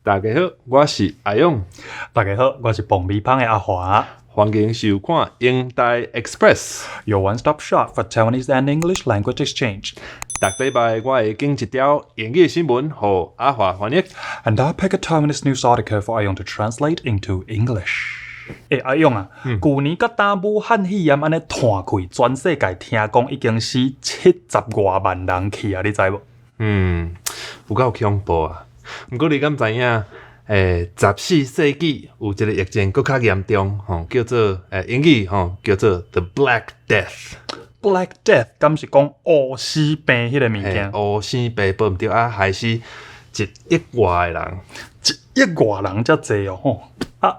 大家好，我是阿勇。大家好，我是爆米花的阿华。欢迎收看英台 Express， Your one-stop shop for Taiwanese and English language exchange。每礼拜我会经一条英语新闻，和阿华翻译。And I pick a Taiwanese news article for 阿勇 to translate into English。阿勇啊，去年甲打武汉肺炎安尼传开，全世界听讲已经是70多万人去啊，你知无？有够恐怖啊！不过你敢知影？14世纪有一个疫情更较严重，叫做英语叫做 The Black Death。Black Death， 敢是讲黑死病迄个物件？黑死病报唔对啊，害死1亿外的人，1亿外人遮济哦吼！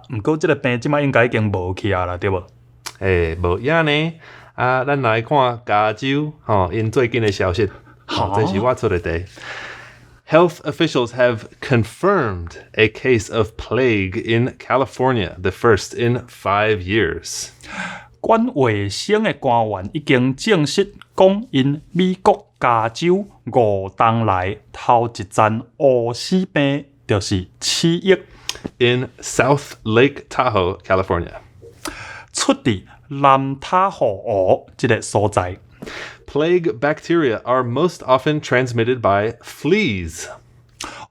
不过这个病即摆应该已经无去啊啦，对无？无影呢。咱来看加州因最近的消息，这是我出的题。Health officials have confirmed a case of plague in California, the first in 5 years. 管卫生的官员已經證實，講因美國加州5冬來頭一站黑死病就是7億。In South Lake Tahoe, California. 出自南塔河河這個所在。Plague bacteria are most often transmitted by fleas.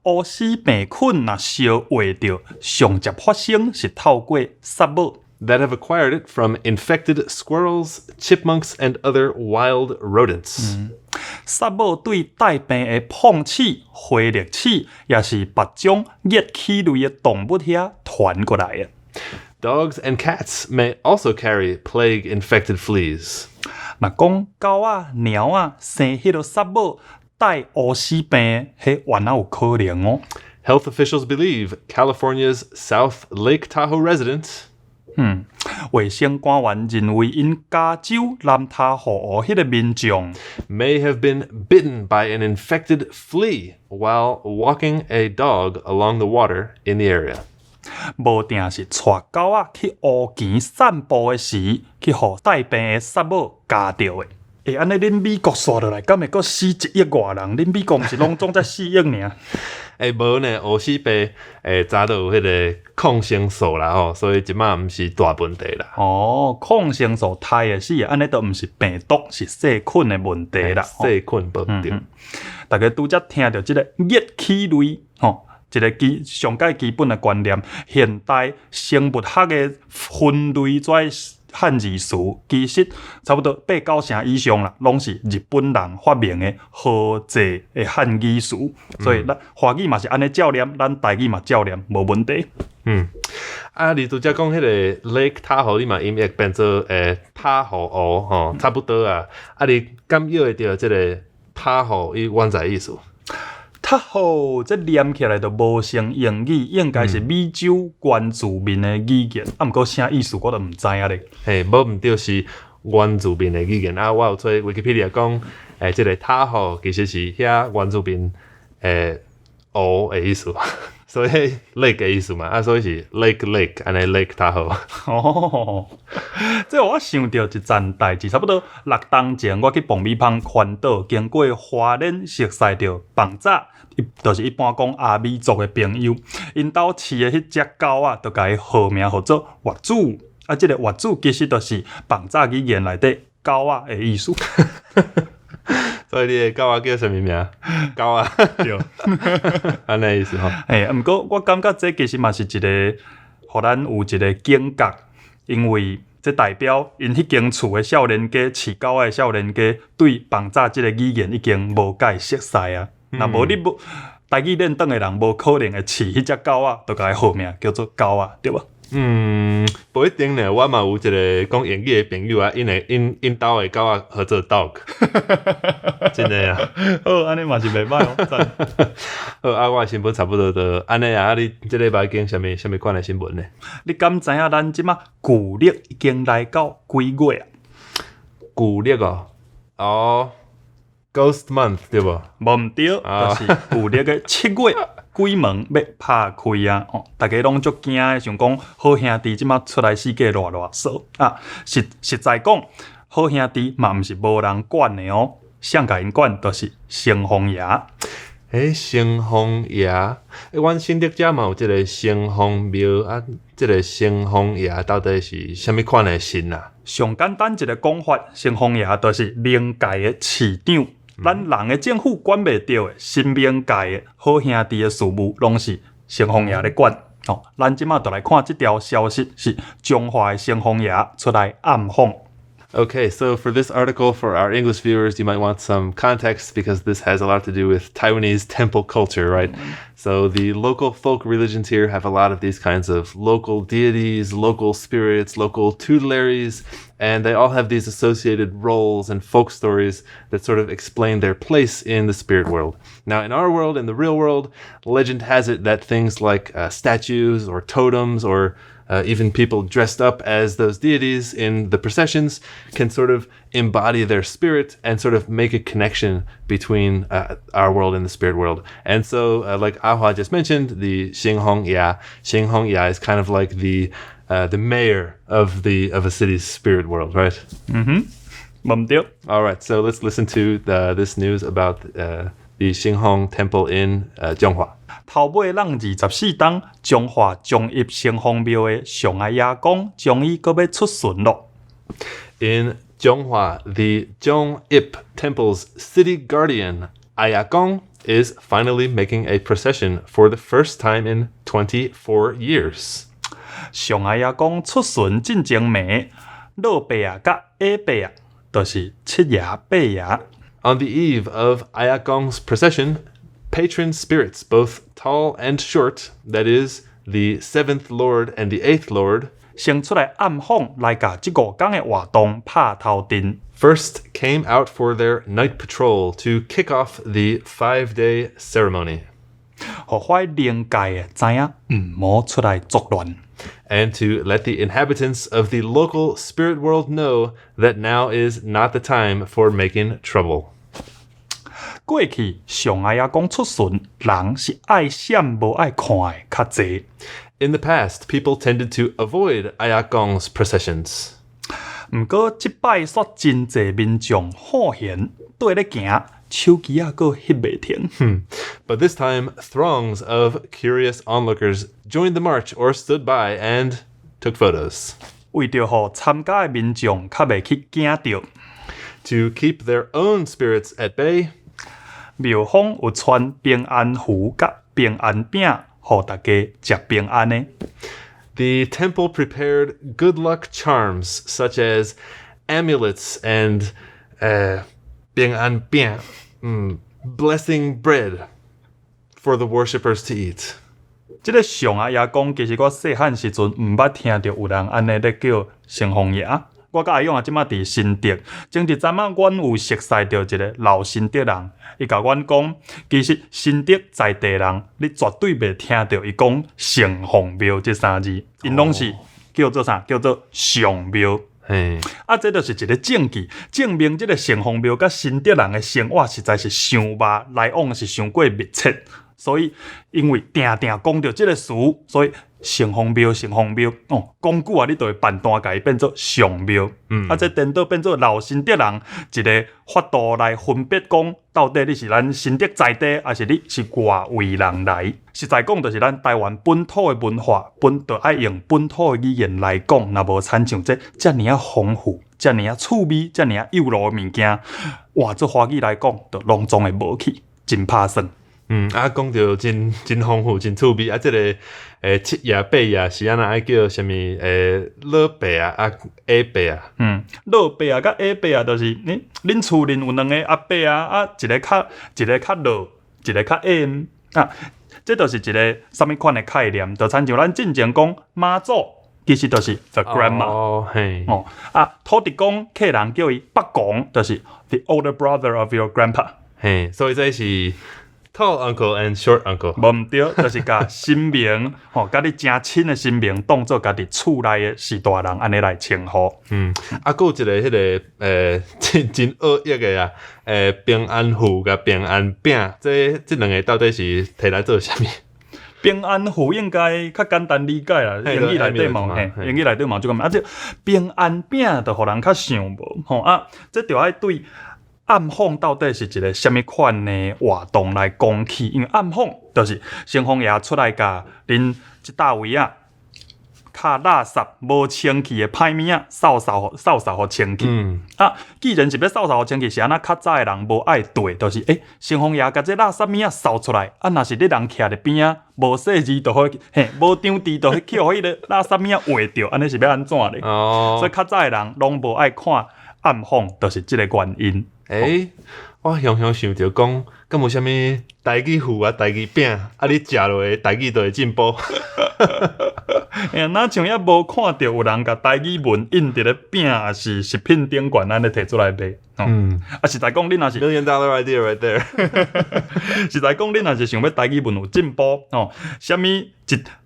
黑死病菌若燒活着，上接發生是透過虱母 that have acquired it from infected squirrels, chipmunks, and other wild rodents. 虱母對帶病的碰齒、花栗齒，也是別種熱氣類的動物遐傳過來的。Dogs and cats may also carry plague-infected fleas. 若講狗啊、貓啊生迄個虱母帶黑死病，迄原來有可能哦。Health officials believe California's South Lake Tahoe resident. 衛生官員認為因加州南塔河迄個民眾 may have been bitten by an infected flea while walking a dog along the water in the area. 無定是帶狗仔去湖墘散步的時，去互帶病的虱母咬到的。安尼恁美國刷落來，敢會閣死1億外人？恁美國毋是攏總才4億爾？無呢，黑死病早都有迄個抗生素啦吼，所以即馬毋是大問題啦。抗生素太會死，安尼都毋是病毒，是細菌的問題啦。細菌無對。大家拄則聽到即個熱氣類一個上界基本的觀念，現代生物學的分類漢字詞，其實差不多8、9成以上啦，攏是日本人發明的合制的漢語詞，所以咱華語嘛是安尼照念，咱台語嘛照念，無問題。你拄則講迄個 Lake Tahoe， 你嘛音譯變做塔河湖差不多啊。你敢曉會到即個塔河伊原在意思？塔河這念起來就無像英語，應該是美洲原住民的語言，毋過啥意思我都毋知影咧。無毋對是原住民的語言我有做 Wikipedia 講，即個塔河其實是遐原住民湖的意思，所以 lake 的意思嘛，所以是 lake 安尼 Lake Tahoe。這我想到一件代志，差不多6冬前，我去爆米花環島，經過花蓮熟悉到房仔，就是一般講阿美族的朋友，因兜飼的迄隻狗啊，就甲伊號名號做活主。這個活主其實就是房仔語言內底狗啊的意思。所以你的狗仔叫什麼名？狗啊，對，安尼意思吼。毋過我感覺這其實嘛是一個，互咱有一個警覺，因為這代表因迄間厝的少年家、飼狗的少年家，對房仔這個語言已經無解熟悉啊。若無你無台語練轉的人，無可能會飼迄隻狗仔，就甲伊號名叫做狗仔，對無？不一定呢，我嘛有一個講英語的朋友啊，因兜的狗仔號做 dog， 真的啊。好，安尼嘛是袂歹哦，讚。好，我的新聞差不多就安尼啊。你這禮拜經什麼款的新聞呢？你敢知影咱即馬舊曆已經來到幾月啊？舊曆Ghost Month 對無？無毋對，就是舊曆的7月。鬼門要拍開啊！大家攏足驚的，想講好兄弟即馬出來世界偌少啊！實在講，好兄弟嘛毋是無人管的哦，上甲因管就是城隍爺。城隍爷，阮新竹遮嘛有即个城隍庙啊，即个城隍爷到底是啥物款的神啊？上简单一个讲法，城隍爷就是冥界的市长，咱人的政府管袂着的，新冥界的好兄弟的事务，拢是城隍爷咧管。哦，咱即马就来看即条消息，是中华的城隍爷出来暗访。Okay, so for this article, for our English viewers, you might want some context because this has a lot to do with Taiwanese temple culture, right? So the local folk religions here have a lot of these kinds of local deities, local spirits, local tutelaries, and they all have these associated roles and folk stories that sort of explain their place in the spirit world. Now, in our world, in the real world, legend has it that things like statues or totems or even people dressed up as those deities in the processions can sort of embody their spirit and sort of make a connection between our world and the spirit world. And so, like Ahua just mentioned, the Xinghong Ya is kind of like the mayor of a city's spirit world, right? 冇对。 All right, so let's listen to this news about the Xinghong Temple in Zhonghua. 头尾让24档，中华中入城隍庙的上爱亚公，终于搁要出巡咯。In Zhonghua, the Zhong-Ip Temple's city guardian, Ayakong, is finally making a procession for the first time in 24 years. 上爱亚公出巡进前暝，老伯啊甲下伯啊，就是七爷八爷。 On the eve of Ayakong's procession, patron spirits, both tall and short, that is, the 7th Lord and the 8th Lord, 先出来暗访来甲即5天的活动拍头阵。 first came out for their night patrol to kick off the 5-day ceremony. 互歹灵界的知影，毋好出来作乱。 And to let the inhabitants of the local spirit world know that now is not the time for making trouble. 过去上爱亚讲出巡，人是爱闪无爱看的较济。 In the past, people tended to avoid Ayakong's processions. 毋过即摆煞真济民众好闲，对咧行，手机啊佫翕袂停。 But this time, throngs of curious onlookers joined the march or stood by and took photos. 为着互参加的民众较袂去惊着， To keep their own spirits at bay, 庙方有传平安符甲平安饼，互大家食平安的。 the temple prepared good luck charms such as amulets and 平安饼, blessing bread for the worshippers to eat. 即个上阿爷讲，其实我细汉时阵毋捌听着有人安尼咧叫城隍爷。我甲阿勇啊，即马伫新竹，前一阵仔阮有熟悉着一个老新竹人，伊甲阮讲，其实新竹在地人，你绝对袂听着伊讲城隍庙这三字，因拢是叫做啥？叫做上庙。 Hey. 啊，这就是一个证据，证明这个城隍庙甲新竹人的生活实在是伤密，来往是伤过密切。所以，因为定定讲到这个词，所以城隍庙哦，讲久啊，你就会办单改变做上庙。啊，这颠倒变做老新竹人一个法度来分别讲，到底你是咱新竹在地，还是你是外位人来？实在讲，就是咱台湾本土的文化，就爱用本土的语言来讲，若无参像这尔啊丰富、这尔啊趣味、这尔啊有路的物件，哇，做华语来讲，就拢总会无去，真拍算。讲到真丰富、真趣味啊！这个七爷八爷是安那爱叫什么？老伯啊，下伯啊。老伯啊，甲下伯啊，就是恁厝恁有两个阿伯啊，一个较老，一个较矮啊。这就是一个什么款的概念？就参像咱之前讲妈祖，其实就是 the grandma。土地公客人叫伊伯公，就是 the older brother of your grandpa。所以这是 tall uncle and short uncle。无毋对，就是甲神明甲你真亲的神明当做家己厝内的士大人安尼来称呼。还有一个迄个真恶意的啊，平安符甲平安饼，这两个到底是摕来做啥物？平安符应该较简单理解啦，英语内底嘛，英语内底嘛就咁。啊，这平安饼就互人较想无，这就爱对暗讽到底是一个什么款的活动来讲起？因为暗讽就是先锋爷出来甲恁一大位啊，卡垃圾无清气的歹物啊，扫互清气。既然是要扫互清气，是安那较早的人无爱对，就是先锋爷甲这垃圾物啊扫出来，若是你人徛伫边啊，无细字就好，无张字就去互迄个垃圾物啊画着，安尼是要安怎咧？所以较早的人拢无爱看暗讽，就是即个原因。我常常想着讲，敢有啥物台语糊啊、台语饼啊，你食落台语就会进步。哪像也无看到有人甲台语文印伫咧饼，也是食品顶悬安尼摕出来卖。实在讲，恁若是$1 million idea right there 实在讲，恁若是想要台语文有进步，啥物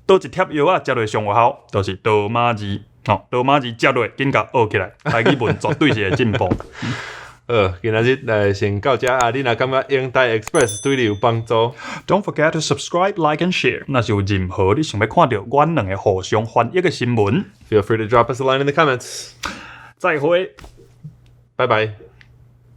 倒一贴药啊，食落上有效，就是倒马字。倒马字食落紧甲学起来，台语文绝对是会进步。今仔日先到这啊！你若感觉英台 Express 对你有帮助 ，Don't forget to subscribe, like and share。若是有任何你想要看到阮两个互相翻译的新闻 ，Feel free to drop us a line in the comments。再会，拜拜。